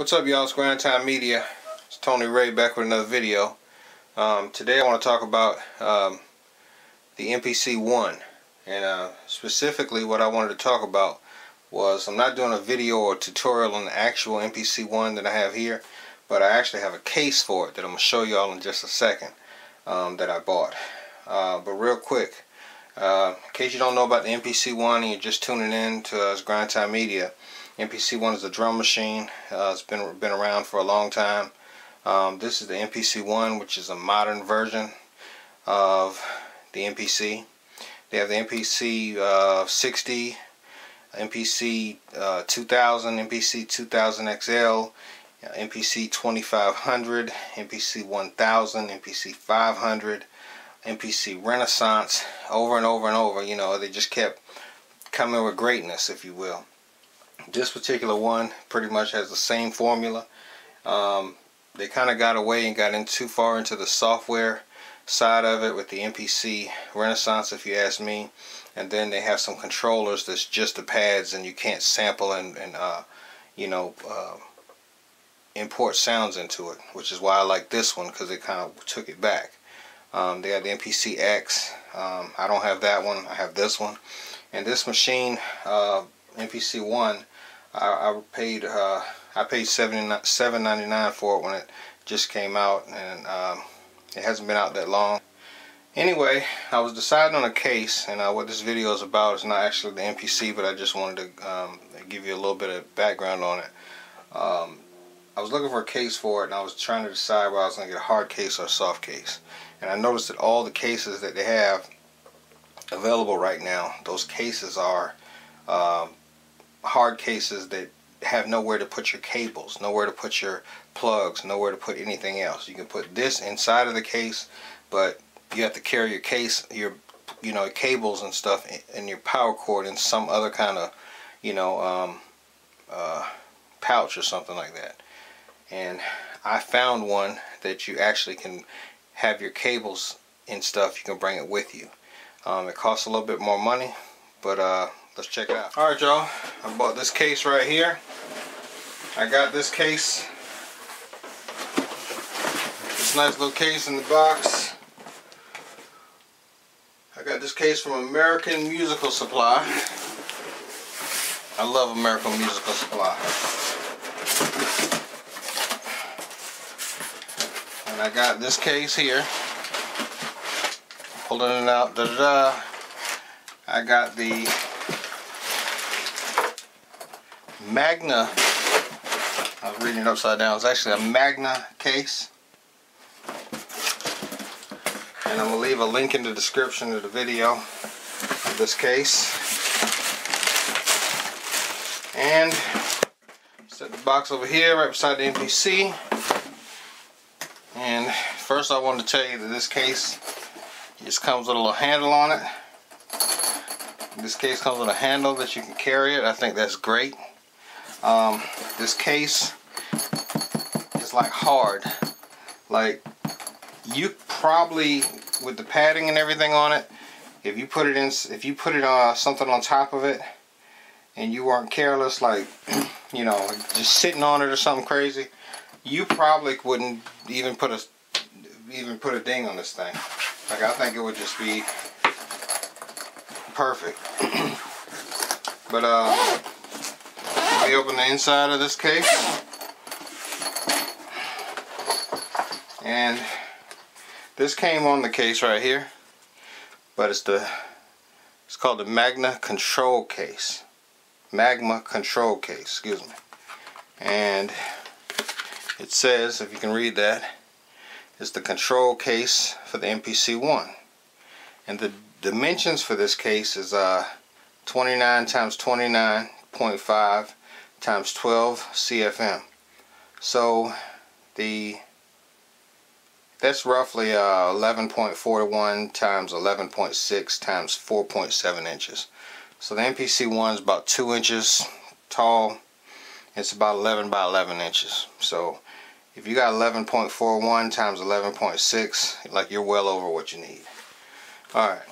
What's up, y'all? It's Grind Time Media. It's Tony Ray back with another video. Today I want to talk about the MPC 1, and specifically what I wanted to talk about was, I'm not doing a video or tutorial on the actual MPC 1 that I have here, but I actually have a case for it that I'm going to show y'all in just a second that I bought. But real quick, in case you don't know about the MPC 1 and you're just tuning in to Grind Time Media, MPC 1 is a drum machine. It's been around for a long time. This is the MPC 1, which is a modern version of the MPC. They have the MPC 60, MPC 2000, MPC 2000 XL, MPC 2500, MPC 1000, MPC 500, MPC Renaissance, over and over and over. You know, they just kept coming with greatness, if you will. This particular one pretty much has the same formula. They kind of got away and got in too far into the software side of it with the MPC Renaissance, if you ask me. And then they have some controllers that's just the pads, and you can't sample and import sounds into it, which is why I like this one, because it kind of took it back. They have the MPC X. I don't have that one. I have this one. And this machine, MPC 1, I paid $7.99 for it when it just came out, and it hasn't been out that long. Anyway, I was deciding on a case, and what this video is about is not actually the MPC, but I just wanted to give you a little bit of background on it. I was looking for a case for it, and I was trying to decide whether I was going to get a hard case or a soft case. And I noticed that all the cases that they have available right now, those cases are hard cases that have nowhere to put your cables, nowhere to put your plugs, nowhere to put anything else. You can put this inside of the case, but you have to carry your case, your cables and stuff, and your power cord in some other kind of pouch or something like that. And I found one that you actually can have your cables and stuff. You can bring it with you. It costs a little bit more money, but let's check it out. Alright, y'all, I bought this case right here. I got this case, this nice little case in the box. I got this case from American Musical Supply. I love American Musical Supply. And I got this case here. Pulling it out, I got the Magma. I was reading it upside down. It's actually a Magma case. And I'm going to leave a link in the description of the video of this case. And set the box over here right beside the MPC. And first I wanted to tell you that this case just comes with a little handle on it. This case comes with a handle that you can carry it. I think that's great. This case is like hard. Like, you probably, with the padding and everything on it, if you put it something on top of it and you weren't careless, like just sitting on it or something crazy, you probably wouldn't even put a ding on this thing. Like, I think it would just be perfect. But let me open the inside of this case. And this came on the case right here, but it's called the Magma Control Case. Magma Control Case, excuse me. And it says, if you can read that, it's the control case for the MPC 1. And the dimensions for this case is 29 times 29.5 times 12 CFM. So that's roughly 11.41 times 11.6 times 4.7 inches. So the MPC 1 is about 2 inches tall. It's about 11 by 11 inches. So if you got 11.41 times 11.6, like, you're well over what you need. Alright.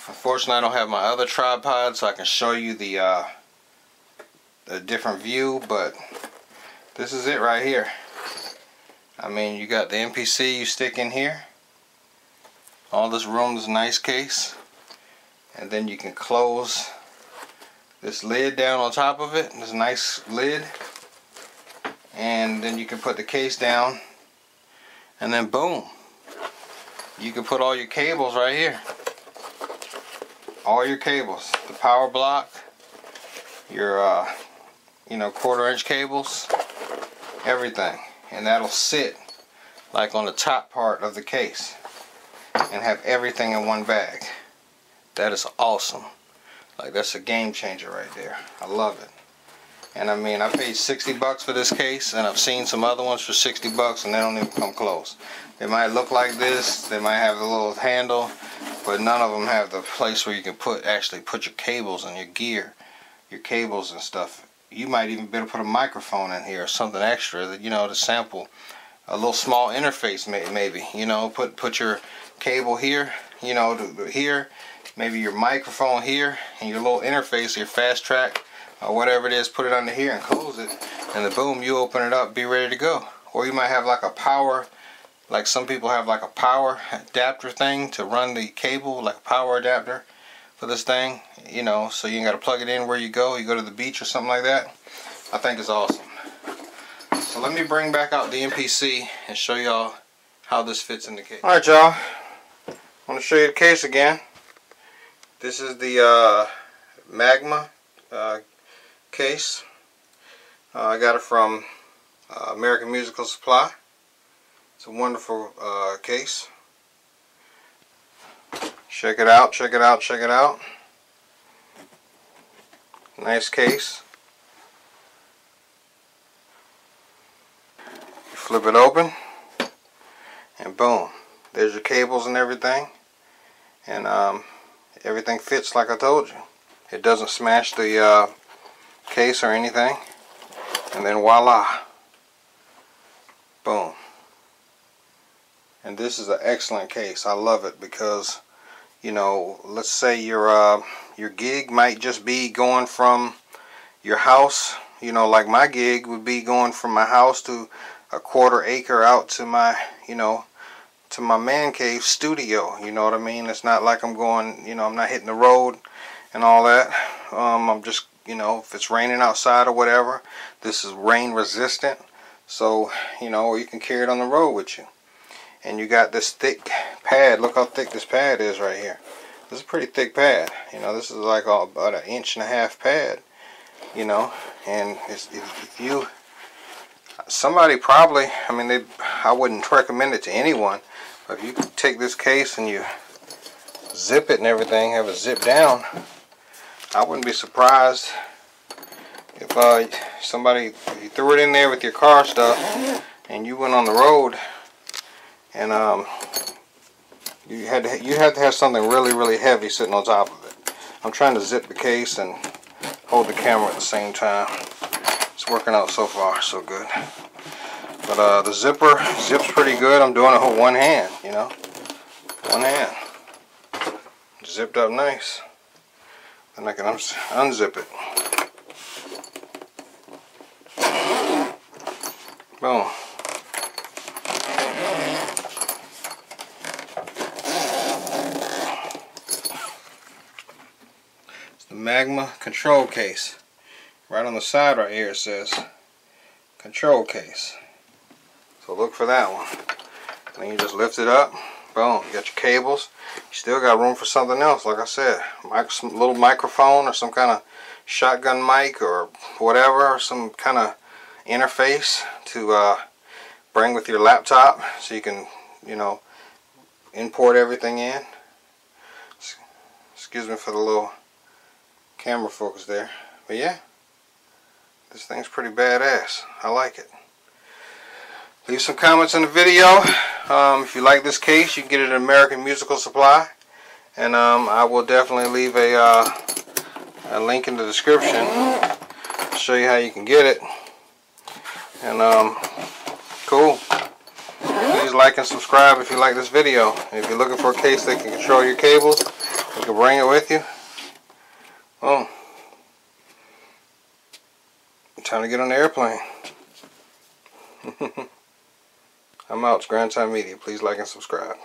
Unfortunately, I don't have my other tripod, so I can show you the a different view, but this is it right here. I mean, you got the MPC you stick in here. All this room is a nice case. And then you can close this lid down on top of it. This nice lid. And then you can put the case down. And then boom. You can put all your cables right here. All your cables. The power block. Your, 1/4-inch cables. Everything. And that'll sit like on the top part of the case. And have everything in one bag. That is awesome. Like, that's a game changer right there. I love it. And I mean, I paid $60 for this case, and I've seen some other ones for $60 and they don't even come close. They might look like this, they might have the little handle, but none of them have the place where you can actually put your cables and your gear, your cables and stuff. You might even be able to put a microphone in here or something extra that, to sample a little small interface maybe, put your cable here, here, maybe your microphone here, and your little interface, your fast track, or whatever it is, put it under here and close it, and then boom, you open it up, be ready to go. Or you might have like a power, like some people have like a power adapter thing to run the cable, like a power adapter for this thing, so you ain't got to plug it in where you go to the beach or something like that. I think it's awesome. So let me bring back out the MPC and show y'all how this fits in the case. Alright, y'all, I want to show you the case again. This is the Magma case. I got it from American Musical Supply. It's a wonderful case. Check it out, check it out, check it out. Nice case. You flip it open and boom, there's your cables and everything. And everything fits like I told you. It doesn't smash the case or anything. And then voila. Boom. And this is an excellent case. I love it because, let's say your gig might just be going from your house, like my gig would be going from my house to a 1/4 acre out to my, to my man cave studio. You know what I mean? It's not like I'm going, I'm not hitting the road and all that. I'm just, if it's raining outside or whatever, this is rain resistant. So, or you can carry it on the road with you. And you got this thick pad. Look how thick this pad is right here. This is a pretty thick pad. This is like about 1.5 inch pad. And if you, somebody probably, I wouldn't recommend it to anyone, but if you take this case and you zip it and everything, have it zipped down, I wouldn't be surprised if if you threw it in there with your car stuff and you went on the road and you had to have something really, really heavy sitting on top of it. I'm trying to zip the case and hold the camera at the same time. It's working out so far, so good. But the zipper zips pretty good. I'm doing it with one hand, one hand. Zipped up nice. Then I can unzip it. Boom. It's the Magma control case. Right on the side right here it says control case. So look for that one. And then you just lift it up. Boom. You got your cables. You still got room for something else, like I said. Some little microphone or some kind of shotgun mic or whatever, or some kind of interface to bring with your laptop so you can, import everything in. Excuse me for the little camera focus there. But yeah, this thing's pretty badass. I like it. Leave some comments in the video. If you like this case, you can get it at American Musical Supply. And I will definitely leave a link in the description to show you how you can get it. And cool. Please like and subscribe if you like this video. And if you're looking for a case that can control your cables, you can bring it with you. Boom. time to get on the airplane. I'm out. It's Grind Time Media. Please like and subscribe.